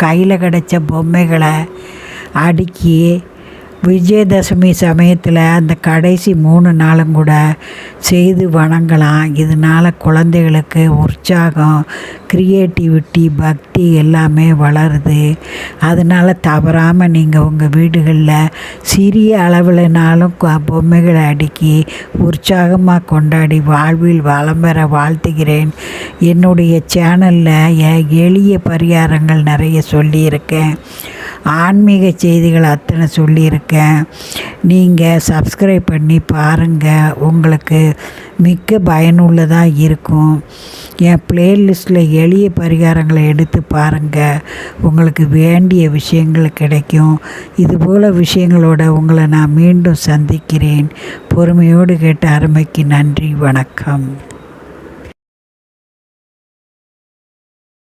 கையில் கிடைச்ச பொம்மைகளை அடுக்கி விஜயதசமி சமயத்தில் அந்த கடைசி 3 நாளும் கூட செய்து வணங்கலாம். இதனால் குழந்தைகளுக்கு உற்சாகம், க்ரியேட்டிவிட்டி, பக்தி எல்லாமே வளருது. அதனால் தவறாமல் நீங்கள் உங்கள் வீடுகளில் சிறிய அளவில்னாலும் பொம்மைகளை அடுக்கி உற்சாகமாக கொண்டாடி வாழ்வில் வளம் பெற வாழ்த்துகிறேன். என்னுடைய சேனலில் எளிய பரிகாரங்கள் நிறைய சொல்லியிருக்கேன். ஆன்மீக செய்திகள் அத்தனை சொல்லியிருக்கேன். நீங்கள் சப்ஸ்கிரைப் பண்ணி பாருங்கள். உங்களுக்கு மிக்க பயனுள்ளதாக இருக்கும். என் ப்ளேலிஸ்ட்டில் எளிய பரிகாரங்களை எடுத்து பாருங்கள். உங்களுக்கு வேண்டிய விஷயங்கள் கிடைக்கும். இதுபோல் விஷயங்களோட உங்களை நான் மீண்டும் சந்திக்கிறேன். பொறுமையோடு கேட்ட அருமைக்கு நன்றி. வணக்கம்.